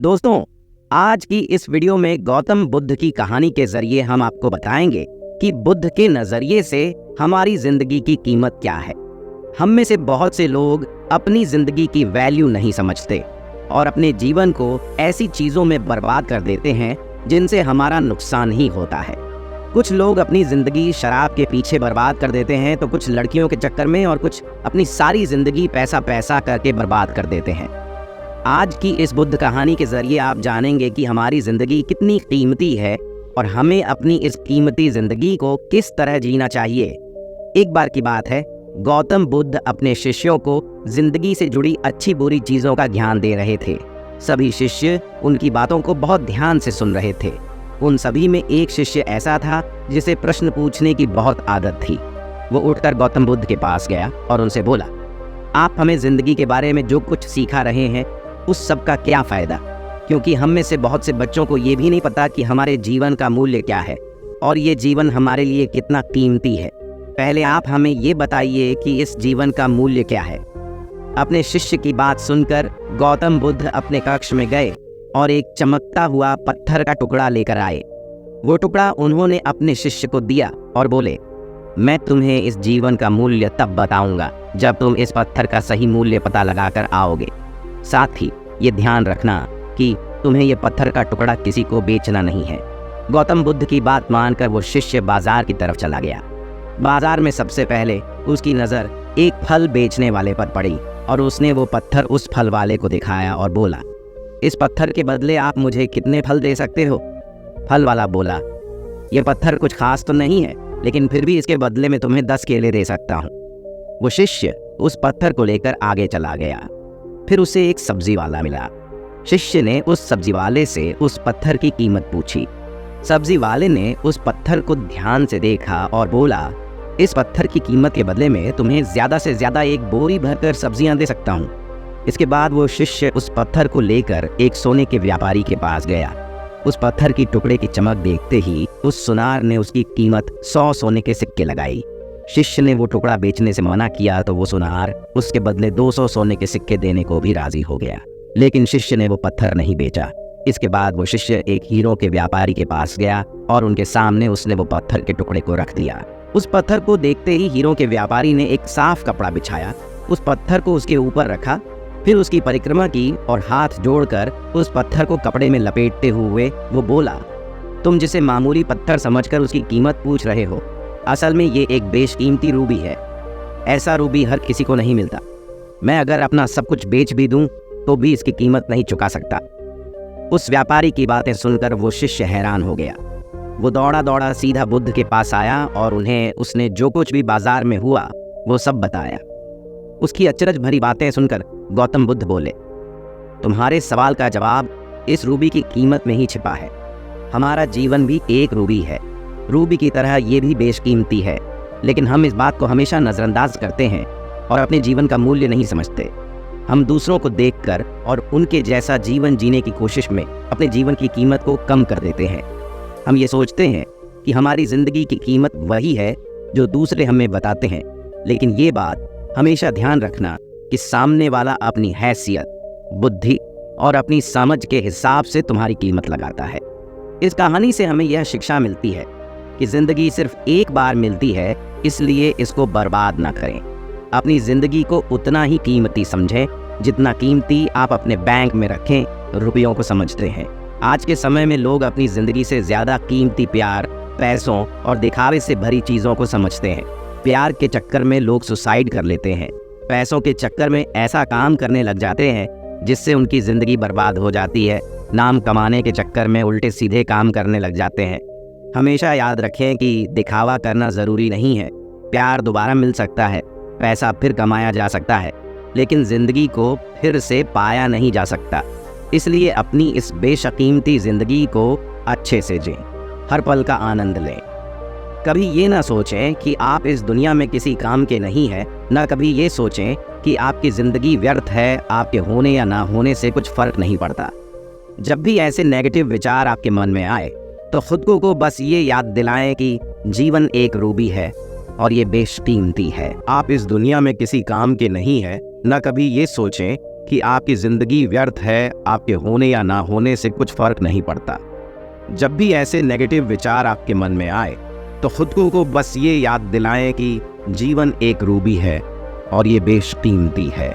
दोस्तों, आज की इस वीडियो में गौतम बुद्ध की कहानी के जरिए हम आपको बताएंगे कि बुद्ध के नजरिए से हमारी जिंदगी की कीमत क्या है। हम में से बहुत से लोग अपनी जिंदगी की वैल्यू नहीं समझते और अपने जीवन को ऐसी चीजों में बर्बाद कर देते हैं जिनसे हमारा नुकसान ही होता है। कुछ लोग अपनी जिंदगी शराब के पीछे बर्बाद कर देते हैं, तो कुछ लड़कियों के चक्कर में, और कुछ अपनी सारी जिंदगी पैसा पैसा करके बर्बाद कर देते हैं। आज की इस बुद्ध कहानी के जरिए आप जानेंगे कि हमारी जिंदगी कितनी कीमती है और हमें अपनी इस कीमती जिंदगी को किस तरह जीना चाहिए। एक बार की बात है, गौतम बुद्ध अपने शिष्यों को जिंदगी से जुड़ी अच्छी बुरी चीजों का ज्ञान दे रहे थे। सभी शिष्य उनकी बातों को बहुत ध्यान से सुन रहे थे। उन सभी में एक शिष्य ऐसा था जिसे प्रश्न पूछने की बहुत आदत थी। वो उठकर गौतम बुद्ध के पास गया और उनसे बोला, आप हमें जिंदगी के बारे में जो कुछ सिखा रहे हैं उस सब का क्या फ़ायदा? क्योंकि हम में से बहुत से बच्चों को ये भी नहीं पता कि हमारे जीवन का मूल्य क्या है और ये जीवन हमारे लिए कितना कीमती है। पहले आप हमें ये बताइए कि इस जीवन का मूल्य क्या है। अपने शिष्य की बात सुनकर गौतम बुद्ध अपने कक्ष में गए और एक चमकता हुआ पत्थर का टुकड़ा लेकर आए। वो टुकड़ा उन्होंने अपने शिष्य को दिया और बोले, मैं तुम्हें इस जीवन का मूल्य तब बताऊंगा जब तुम इस पत्थर का सही मूल्य पता लगाकर आओगे। साथ ही ये ध्यान रखना कि तुम्हें ये पत्थर का टुकड़ा किसी को बेचना नहीं है। गौतम बुद्ध की बात मानकर वो शिष्य बाजार की तरफ चला गया। बाजार में सबसे पहले उसकी नज़र एक फल बेचने वाले पर पड़ी और उसने वो पत्थर उस फल वाले को दिखाया और बोला, इस पत्थर के बदले आप मुझे कितने फल दे सकते हो? फल वाला बोला, ये पत्थर कुछ खास तो नहीं है, लेकिन फिर भी इसके बदले में तुम्हें 10 केले दे सकता हूँ। वो शिष्य उस पत्थर को लेकर आगे चला गया। फिर उसे एक सब्जी वाला मिला। शिष्य ने उस सब्जी वाले से उस पत्थर की कीमत पूछी। सब्जी वाले ने उस पत्थर को ध्यान से देखा और बोला, इस पत्थर की कीमत के बदले में तुम्हें ज़्यादा से ज़्यादा एक बोरी भरकर सब्जियां दे सकता हूँ। इसके बाद वो शिष्य उस पत्थर को लेकर एक सोने के व्यापारी के पास गया। उस पत्थर की टुकड़े की चमक देखते ही उस सुनार ने उसकी कीमत 100 सोने के सिक्के लगाई। शिष्य ने वो टुकड़ा बेचने से मना किया तो वो सुनार उसके बदले 200 सोने के सिक्के देने को भी राजी हो गया, लेकिन शिष्य ने वो पत्थर नहीं बेचा। इसके बाद वो शिष्य एक हीरों के व्यापारी के पास गया और उनके सामने उसने वो पत्थर के टुकड़े को रख दिया। उस पत्थर को देखते ही हीरों के व्यापारी ने एक साफ कपड़ा बिछाया, उस पत्थर को उसके ऊपर रखा, फिर उसकी परिक्रमा की और हाथ जोड़कर उस पत्थर को कपड़े में लपेटते हुए वो बोला, तुम जिसे मामूली पत्थर समझकर उसकी कीमत पूछ रहे हो, असल में ये एक बेशकीमती रूबी है। ऐसा रूबी हर किसी को नहीं मिलता। मैं अगर अपना सब कुछ बेच भी दूं तो भी इसकी कीमत नहीं चुका सकता। उस व्यापारी की बातें सुनकर वो शिष्य हैरान हो गया। वो दौड़ा दौड़ा सीधा बुद्ध के पास आया और उन्हें उसने जो कुछ भी बाजार में हुआ वो सब बताया। उसकी अचरज भरी बातें सुनकर गौतम बुद्ध बोले, तुम्हारे सवाल का जवाब इस रूबी की कीमत में ही छिपा है। हमारा जीवन भी एक रूबी है, रूबी की तरह ये भी बेशकीमती है, लेकिन हम इस बात को हमेशा नज़रअंदाज करते हैं और अपने जीवन का मूल्य नहीं समझते। हम दूसरों को देखकर और उनके जैसा जीवन जीने की कोशिश में अपने जीवन की कीमत को कम कर देते हैं। हम ये सोचते हैं कि हमारी ज़िंदगी की कीमत वही है जो दूसरे हमें बताते हैं, लेकिन ये बात हमेशा ध्यान रखना कि सामने वाला अपनी हैसियत, बुद्धि और अपनी समझ के हिसाब से तुम्हारी कीमत लगाता है। इस कहानी से हमें यह शिक्षा मिलती है कि ज़िंदगी सिर्फ एक बार मिलती है, इसलिए इसको बर्बाद ना करें। अपनी ज़िंदगी को उतना ही कीमती समझें जितना कीमती आप अपने बैंक में रखें रुपयों को समझते हैं। आज के समय में लोग अपनी ज़िंदगी से ज़्यादा कीमती प्यार, पैसों और दिखावे से भरी चीज़ों को समझते हैं। प्यार के चक्कर में लोग सुसाइड कर लेते हैं। पैसों के चक्कर में ऐसा काम करने लग जाते हैं जिससे उनकी ज़िंदगी बर्बाद हो जाती है। नाम कमाने के चक्कर में उल्टे सीधे काम करने लग जाते हैं। हमेशा याद रखें कि दिखावा करना ज़रूरी नहीं है। प्यार दोबारा मिल सकता है, पैसा फिर कमाया जा सकता है, लेकिन ज़िंदगी को फिर से पाया नहीं जा सकता। इसलिए अपनी इस बेशकीमती ज़िंदगी को अच्छे से जिएं, हर पल का आनंद लें। कभी ये ना सोचें कि आप इस दुनिया में किसी काम के नहीं हैं, ना कभी ये सोचें कि आपकी ज़िंदगी व्यर्थ है। आपके होने या ना होने से कुछ फ़र्क नहीं पड़ता। जब भी ऐसे नेगेटिव विचार आपके मन में आए तो खुद को बस ये याद दिलाएं कि जीवन एक रूबी है और ये बेशकीमती है। आप इस दुनिया में किसी काम के नहीं हैं, न कभी ये सोचें कि आपकी ज़िंदगी व्यर्थ है, आपके होने या ना होने से कुछ फ़र्क नहीं पड़ता। जब भी ऐसे नेगेटिव विचार आपके मन में आए तो खुद को बस ये याद दिलाएं कि जीवन एक रूबी है और ये बेशकीमती है।